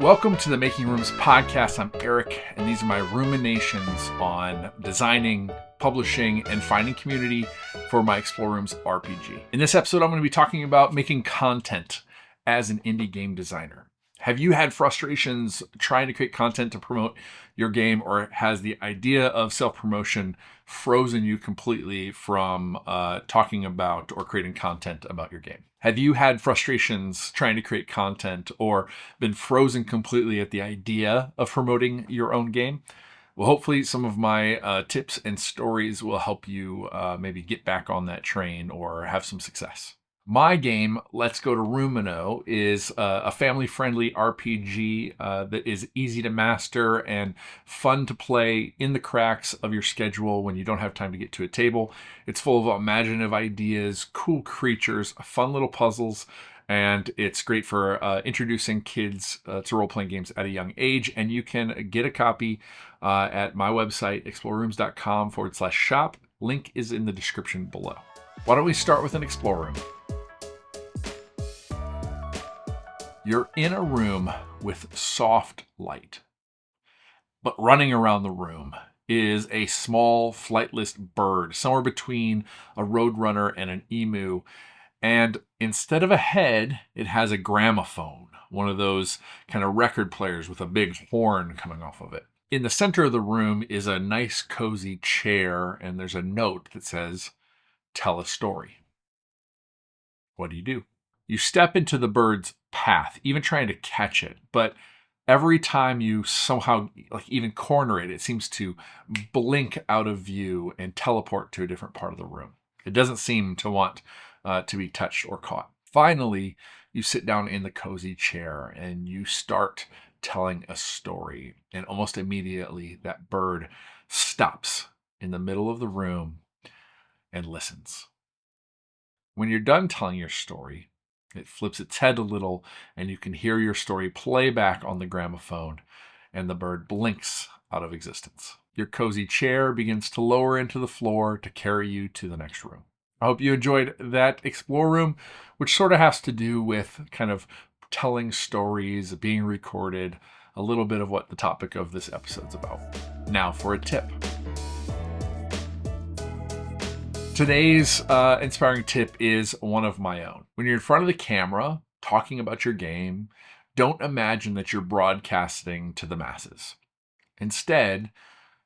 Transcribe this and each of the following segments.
Welcome to the Making Rooms podcast. I'm Eric, and these are my ruminations on designing, publishing, and finding community for my Explore Rooms RPG. In this episode, I'm going to be talking about making content as an indie game designer. Have you had frustrations trying to create content to promote your game, or has the idea of self-promotion frozen you completely from talking about or creating content about your game? Have you had frustrations trying to create content or been frozen completely at the idea of promoting your own game? Well, hopefully some of my tips and stories will help you maybe get back on that train or have some success. My game, Let's Go to Roomino, is a family-friendly RPG that is easy to master and fun to play in the cracks of your schedule when you don't have time to get to a table. It's full of imaginative ideas, cool creatures, fun little puzzles, and it's great for introducing kids to role-playing games at a young age. And you can get a copy at my website, explorerooms.com/shop. Link is in the description below. Why don't we start with an Explore Room? You're in a room with soft light, but running around the room is a small flightless bird, somewhere between a roadrunner and an emu. And instead of a head, it has a gramophone, one of those kind of record players with a big horn coming off of it. In the center of the room is a nice cozy chair, and there's a note that says, "Tell a story." What do you do? You step into the bird's path, even trying to catch it, but every time you somehow even corner it, it seems to blink out of view and teleport to a different part of the room. It doesn't seem to want to be touched or caught. Finally, you sit down in the cozy chair and you start telling a story, and almost immediately that bird stops in the middle of the room and listens. When you're done telling your story, it flips its head a little, and you can hear your story play back on the gramophone, and the bird blinks out of existence. Your cozy chair begins to lower into the floor to carry you to the next room. I hope you enjoyed that Explore Room, which sort of has to do with kind of telling stories, being recorded, a little bit of what the topic of this episode's about. Now for a tip. Today's inspiring tip is one of my own. When you're in front of the camera talking about your game, don't imagine that you're broadcasting to the masses. Instead,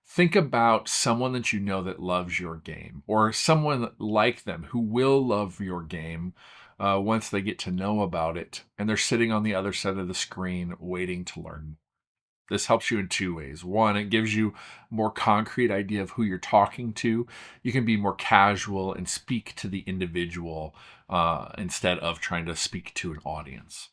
think about someone that you know that loves your game, or someone like them who will love your game once they get to know about it, and they're sitting on the other side of the screen waiting to learn. This helps you in two ways. One, it gives you a more concrete idea of who you're talking to. You can be more casual and speak to the individual instead of trying to speak to an audience.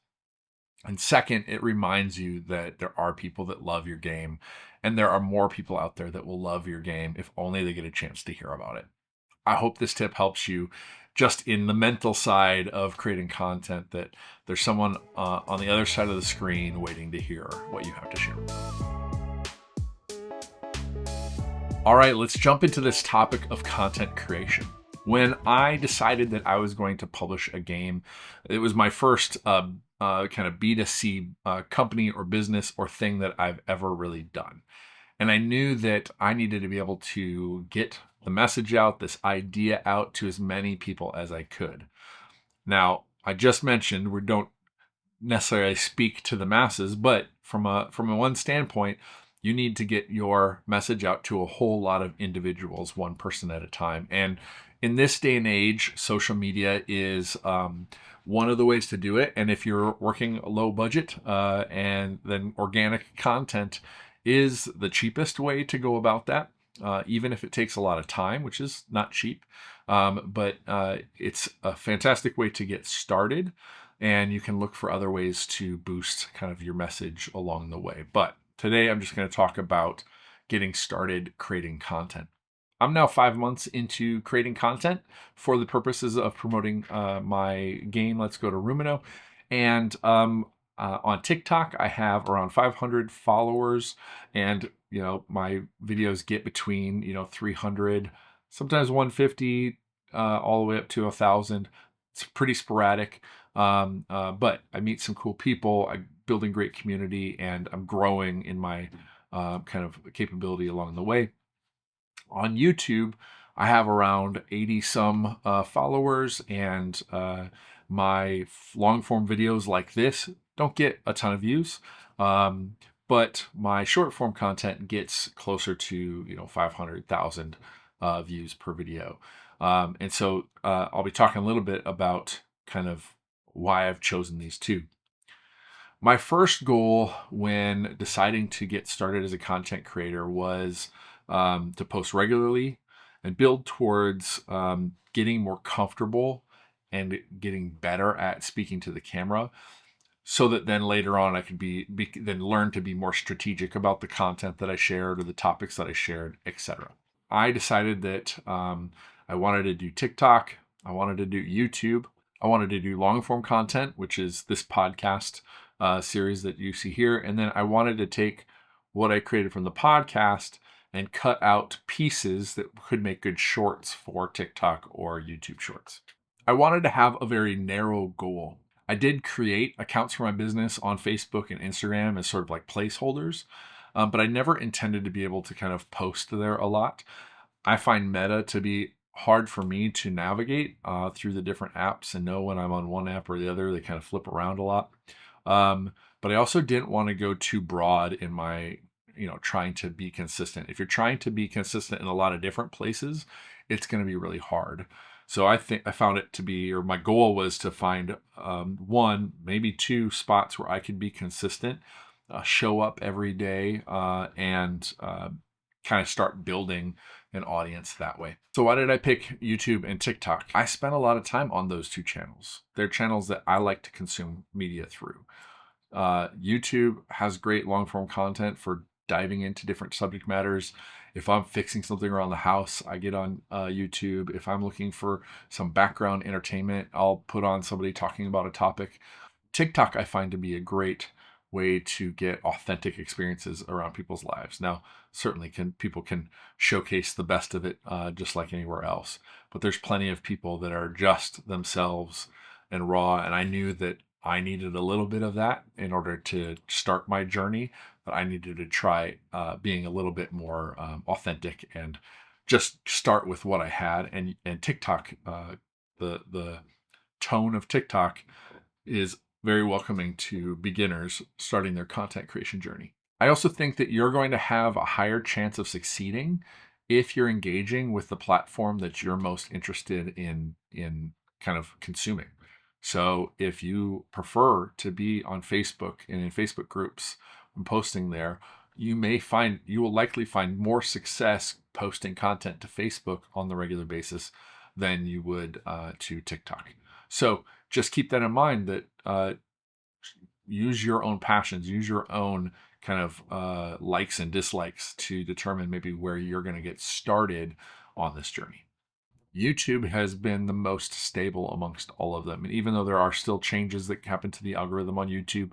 And second, it reminds you that there are people that love your game, and there are more people out there that will love your game if only they get a chance to hear about it. I hope this tip helps you just in the mental side of creating content, that there's someone on the other side of the screen waiting to hear what you have to share. All right, let's jump into this topic of content creation. When I decided that I was going to publish a game, it was my first kind of B2C company or business or thing that I've ever really done. And I knew that I needed to be able to get the message out, this idea out to as many people as I could. Now, I just mentioned we don't necessarily speak to the masses, but from a one standpoint, you need to get your message out to a whole lot of individuals, one person at a time. And in this day and age, social media is one of the ways to do it. And if you're working low budget, and then organic content is the cheapest way to go about that. Even if it takes a lot of time, which is not cheap, but it's a fantastic way to get started, and you can look for other ways to boost kind of your message along the way. But today I'm just going to talk about getting started creating content. I'm now 5 months into creating content for the purposes of promoting my game, Let's Go to Roomino. And on TikTok, I have around 500 followers, and my videos get between 300, sometimes 150, all the way up to 1,000. It's pretty sporadic, but I meet some cool people. I building great community, and I'm growing in my kind of capability along the way. On YouTube, I have around 80 some followers, and my long form videos like this don't get a ton of views. But my short form content gets closer to 500,000 views per video. And so I'll be talking a little bit about kind of why I've chosen these two. My first goal when deciding to get started as a content creator was to post regularly and build towards getting more comfortable and getting better at speaking to the camera, so that then later on I could then learn to be more strategic about the content that I shared or the topics that I shared, etc. I decided that I wanted to do TikTok, I wanted to do YouTube, I wanted to do long form content, which is this podcast series that you see here, and then I wanted to take what I created from the podcast and cut out pieces that could make good shorts for TikTok or YouTube shorts. I wanted to have a very narrow goal. I did create accounts for my business on Facebook and Instagram as sort of like placeholders, but I never intended to be able to kind of post there a lot. I find Meta to be hard for me to navigate through the different apps and know when I'm on one app or the other. They kind of flip around a lot. But I also didn't want to go too broad in my, trying to be consistent. If you're trying to be consistent in a lot of different places, it's going to be really hard. So I think I found it to be, or my goal was to find one, maybe two spots where I could be consistent, show up every day, and kind of start building an audience that way. So why did I pick YouTube and TikTok? I spent a lot of time on those two channels. They're channels that I like to consume media through. YouTube has great long form content for diving into different subject matters. If I'm fixing something around the house, I get on YouTube. If I'm looking for some background entertainment, I'll put on somebody talking about a topic. TikTok I find to be a great way to get authentic experiences around people's lives. Now, certainly people can showcase the best of it just like anywhere else, but there's plenty of people that are just themselves and raw, and I knew that I needed a little bit of that in order to start my journey, but I needed to try being a little bit more authentic and just start with what I had. And TikTok, the tone of TikTok is very welcoming to beginners starting their content creation journey. I also think that you're going to have a higher chance of succeeding if you're engaging with the platform that you're most interested in kind of consuming. So if you prefer to be on Facebook and in Facebook groups and posting there, you will likely find more success posting content to Facebook on the regular basis than you would to TikTok. So just keep that in mind, that use your own passions, use your own kind of likes and dislikes to determine maybe where you're going to get started on this journey. YouTube has been the most stable amongst all of them. And even though there are still changes that happen to the algorithm on YouTube,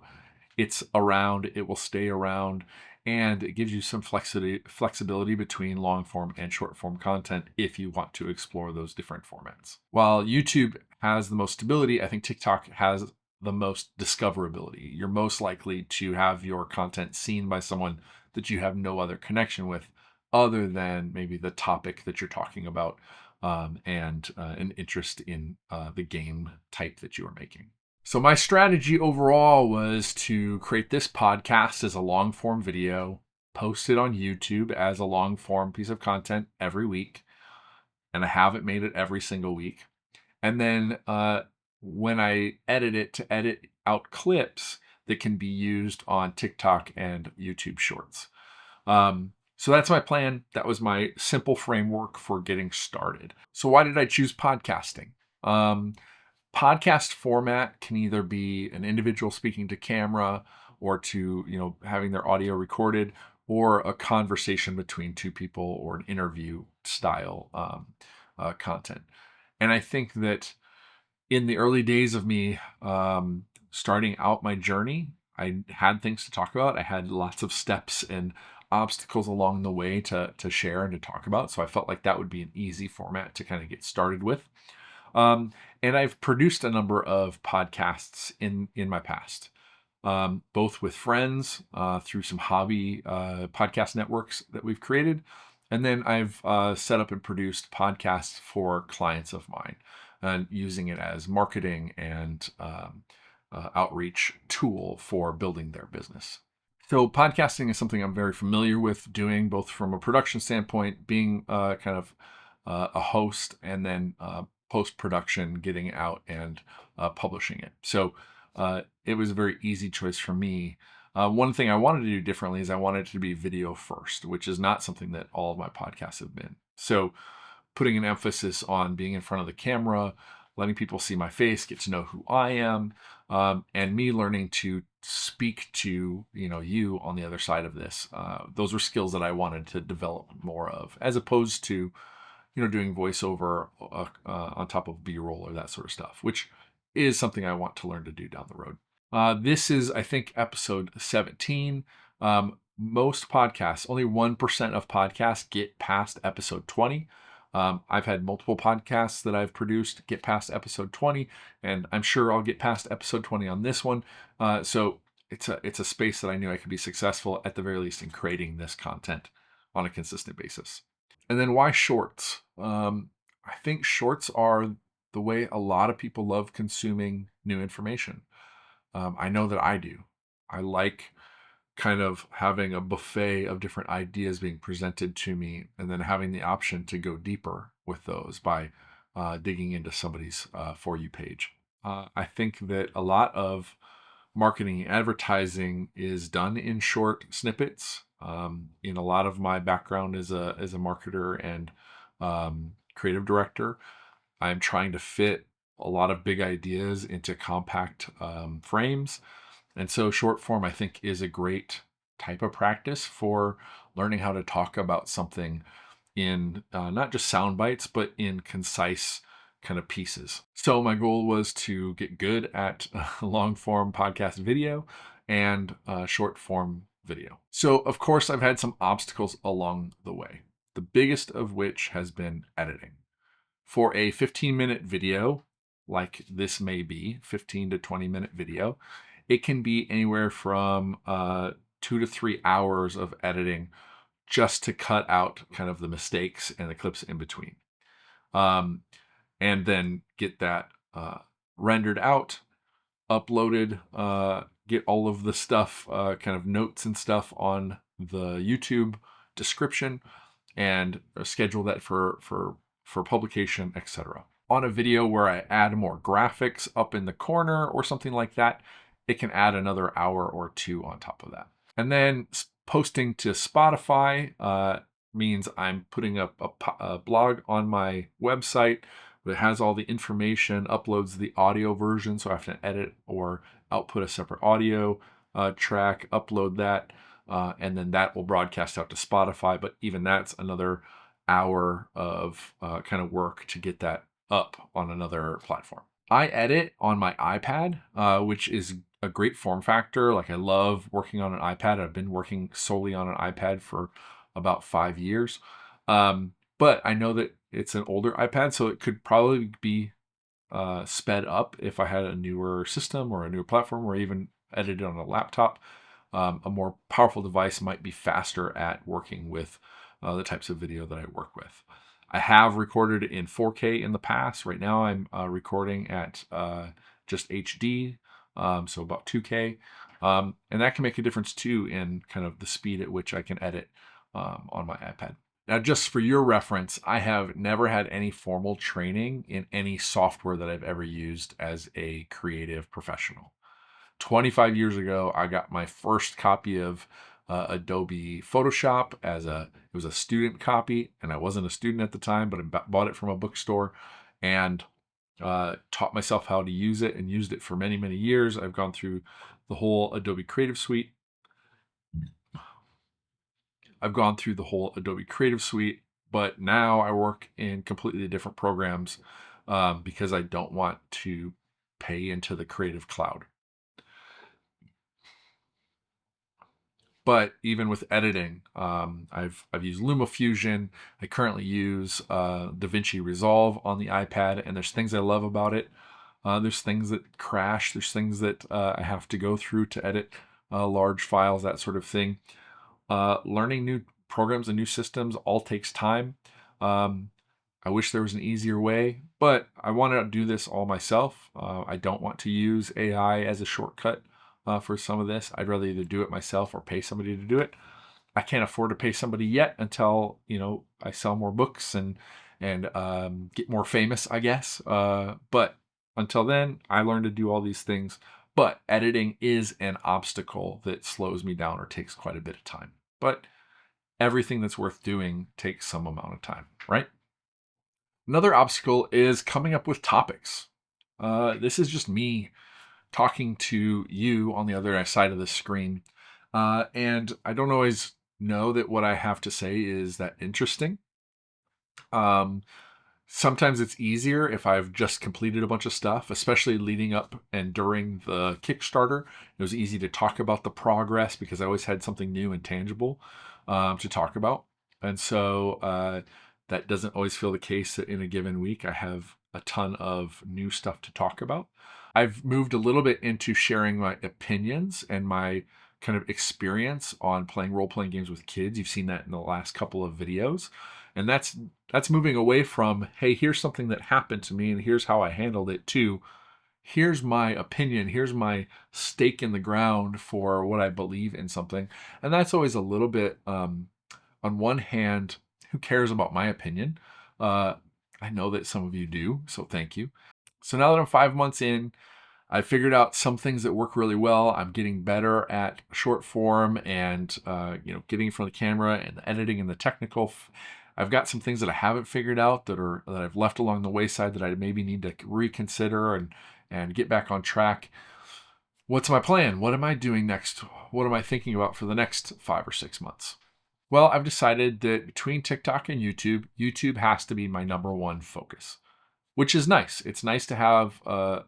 it's around, it will stay around, and it gives you some flexibility between long form and short form content if you want to explore those different formats. While YouTube has the most stability, I think TikTok has the most discoverability. You're most likely to have your content seen by someone that you have no other connection with other than maybe the topic that you're talking about, and an interest in the game type that you are making. So my strategy overall was to create this podcast as a long form video, post it on YouTube as a long form piece of content every week, and I haven't made it every single week. And then when I edit it, to edit out clips that can be used on TikTok and YouTube Shorts. So that's my plan. That was my simple framework for getting started. So why did I choose podcasting? Podcast format can either be an individual speaking to camera or to, having their audio recorded, or a conversation between two people, or an interview style content. And I think that in the early days of me starting out my journey, I had things to talk about. I had lots of steps and obstacles along the way to share and to talk about. So I felt like that would be an easy format to kind of get started with. And I've produced a number of podcasts in my past. both with friends through some hobby podcast networks that we've created. And then I've set up and produced podcasts for clients of mine and using it as marketing and outreach tool for building their business. So podcasting is something I'm very familiar with doing, both from a production standpoint, being kind of a host, and then post-production, getting out and publishing it. So it was a very easy choice for me. One thing I wanted to do differently is I wanted it to be video first, which is not something that all of my podcasts have been. So putting an emphasis on being in front of the camera, letting people see my face, get to know who I am, and me learning to speak to you on the other side of this. Those were skills that I wanted to develop more of, as opposed to doing voiceover on top of B-roll or that sort of stuff, which is something I want to learn to do down the road. This is, I think, episode 17. Most podcasts, only 1% of podcasts get past episode 20. I've had multiple podcasts that I've produced get past episode 20, and I'm sure I'll get past episode 20 on this one. So it's a space that I knew I could be successful, at the very least, in creating this content on a consistent basis. And then why shorts? I think shorts are the way a lot of people love consuming new information. I know that I do. I like kind of having a buffet of different ideas being presented to me, and then having the option to go deeper with those by digging into somebody's For You page. I think that a lot of marketing and advertising is done in short snippets. In a lot of my background as a marketer and creative director, I'm trying to fit a lot of big ideas into compact frames. And so short form, I think, is a great type of practice for learning how to talk about something in not just sound bites, but in concise kind of pieces. So my goal was to get good at long form podcast video and short form video. So of course, I've had some obstacles along the way, the biggest of which has been editing. For a 15-minute video, like this may be, 15 to 20-minute video, it can be anywhere from 2 to 3 hours of editing just to cut out kind of the mistakes and the clips in between. And then get that rendered out, uploaded, get all of the stuff, kind of notes and stuff on the YouTube description, and schedule that for publication, etc. On a video where I add more graphics up in the corner or something like that, it can add another hour or two on top of that. And then posting to Spotify means I'm putting up a blog on my website that has all the information, uploads the audio version, so I have to edit or output a separate audio track, upload that, and then that will broadcast out to Spotify. But even that's another hour of kind of work to get that up on another platform. I edit on my iPad, which is a great form factor. Like, I love working on an iPad. I've been working solely on an iPad for about 5 years. But I know that it's an older iPad, so it could probably be sped up if I had a newer system or a newer platform, or even edited on a laptop. A more powerful device might be faster at working with the types of video that I work with. I have recorded in 4K in the past. Right now I'm recording at just HD, so about 2K. And that can make a difference too in kind of the speed at which I can edit on my iPad. Now, just for your reference, I have never had any formal training in any software that I've ever used as a creative professional. 25 years ago, I got my first copy of Adobe Photoshop it was a student copy, and I wasn't a student at the time, but I bought it from a bookstore and taught myself how to use it, and used it for many, many years. I've gone through the whole Adobe Creative Suite. But now I work in completely different programs because I don't want to pay into the Creative Cloud. But even with editing, I've used LumaFusion. I currently use DaVinci Resolve on the iPad, and there's things I love about it. There's things that crash. There's things that I have to go through to edit large files, that sort of thing. Learning new programs and new systems all takes time. I wish there was an easier way, but I want to do this all myself. I don't want to use AI as a shortcut for some of this. I'd rather either do it myself or pay somebody to do it. I can't afford to pay somebody yet until I sell more books and get more famous, I guess. But until then, I learned to do all these things. But editing is an obstacle that slows me down or takes quite a bit of time. But everything that's worth doing takes some amount of time, right? Another obstacle is coming up with topics. This is just me talking to you on the other side of the screen. And I don't always know that what I have to say is that interesting. Sometimes it's easier if I've just completed a bunch of stuff, especially leading up and during the Kickstarter. It was easy to talk about the progress because I always had something new and tangible to talk about. And so that doesn't always feel the case that in a given week I have a ton of new stuff to talk about. I've moved a little bit into sharing my opinions and my kind of experience on playing role-playing games with kids. You've seen that in the last couple of videos. And that's moving away from, hey, here's something that happened to me and here's how I handled it, to here's my opinion, here's my stake in the ground for what I believe in something. And that's always a little bit, on one hand, who cares about my opinion? I know that some of you do, so thank you. So now that I'm 5 months in, I figured out some things that work really well. I'm getting better at short form and getting in front of the camera and the editing and the technical. I've got some things that I haven't figured out that I've left along the wayside that I maybe need to reconsider and get back on track. What's my plan? What am I doing next? What am I thinking about for the next 5 or 6 months? Well, I've decided that between TikTok and YouTube has to be my number one focus, which is nice. It's nice to have a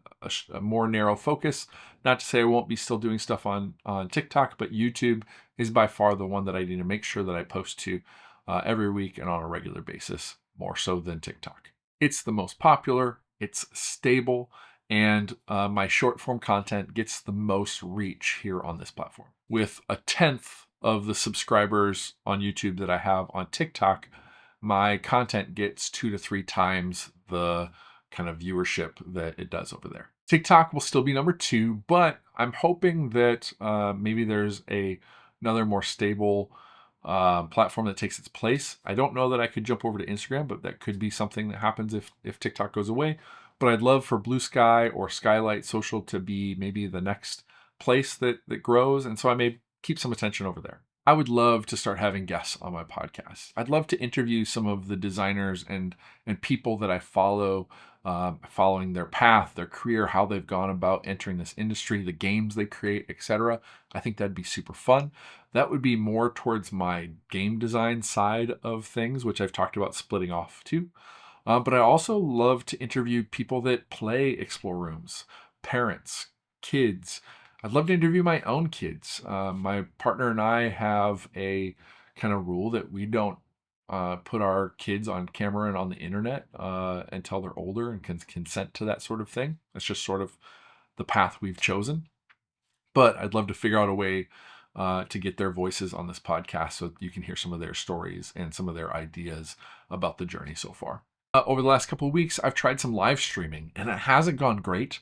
more narrow focus. Not to say I won't be still doing stuff on TikTok, but YouTube is by far the one that I need to make sure that I post to every week and on a regular basis, more so than TikTok. It's the most popular, it's stable, and my short form content gets the most reach here on this platform. With a tenth of the subscribers on YouTube that I have on TikTok, my content gets 2 to 3 times the kind of viewership that it does over there. TikTok will still be number 2, but I'm hoping that maybe there's another more stable platform that takes its place. I don't know that I could jump over to Instagram, but that could be something that happens if TikTok goes away. But I'd love for Blue Sky or Skylight Social to be maybe the next place that grows, and so I may keep some attention over there. I would love to start having guests on my podcast. I'd love to interview some of the designers and people that I follow, following their path, their career, how they've gone about entering this industry, the games they create, etc. I think that'd be super fun. That would be more towards my game design side of things, which I've talked about splitting off to. But I also love to interview people that play Explore Rooms, parents, kids. I'd love to interview my own kids. My partner and I have a kind of rule that we don't put our kids on camera and on the internet until they're older and can consent to that sort of thing. That's just sort of the path we've chosen. But I'd love to figure out a way to get their voices on this podcast so you can hear some of their stories and some of their ideas about the journey so far. Over the last couple of weeks, I've tried some live streaming, and it hasn't gone great,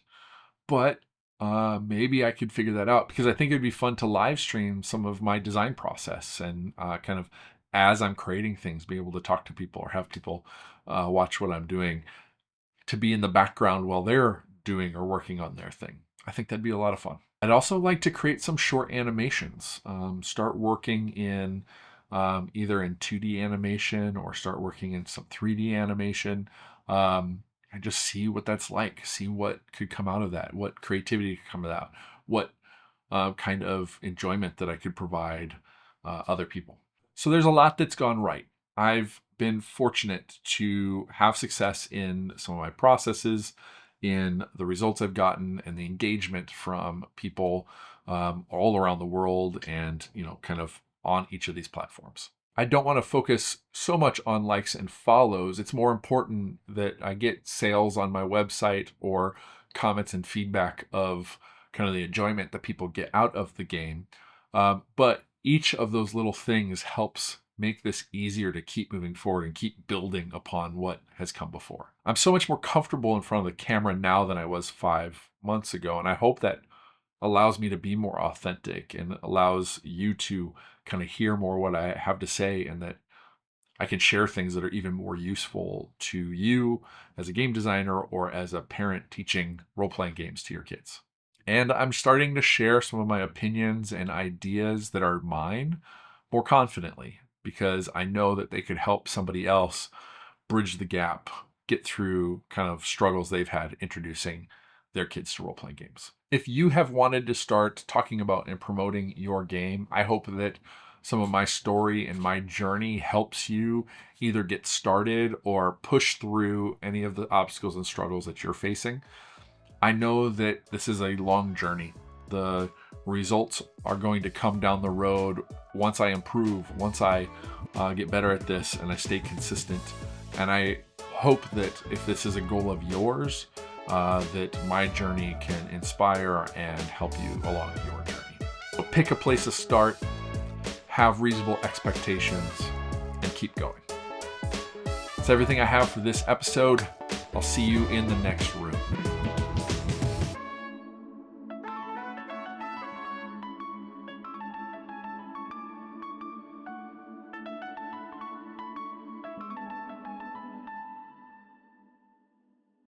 but maybe I could figure that out, because I think it'd be fun to live stream some of my design process and kind of as I'm creating things, be able to talk to people or have people watch what I'm doing, to be in the background while they're doing or working on their thing. I think that'd be a lot of fun. I'd also like to create some short animations, start working in either in 2D animation or start working in some 3D animation. And just see what that's like, see what could come out of that, what creativity could come out, what kind of enjoyment that I could provide other people. So there's a lot that's gone right. I've been fortunate to have success in some of my processes, in the results I've gotten, and the engagement from people all around the world, and kind of on each of these platforms. I don't want to focus so much on likes and follows. It's more important that I get sales on my website or comments and feedback of kind of the enjoyment that people get out of the game. But each of those little things helps make this easier to keep moving forward and keep building upon what has come before. I'm so much more comfortable in front of the camera now than I was 5 months ago, and I hope that allows me to be more authentic and allows you to kind of hear more what I have to say, and that I can share things that are even more useful to you as a game designer or as a parent teaching role-playing games to your kids. And I'm starting to share some of my opinions and ideas that are mine more confidently, because I know that they could help somebody else bridge the gap, get through kind of struggles they've had introducing their kids to role-playing games. If you have wanted to start talking about and promoting your game, I hope that some of my story and my journey helps you either get started or push through any of the obstacles and struggles that you're facing. I know that this is a long journey. The results are going to come down the road once I improve, once I get better at this and I stay consistent. And I hope that if this is a goal of yours, that my journey can inspire and help you along your journey. So pick a place to start, have reasonable expectations, and keep going. That's everything I have for this episode. I'll see you in the next room.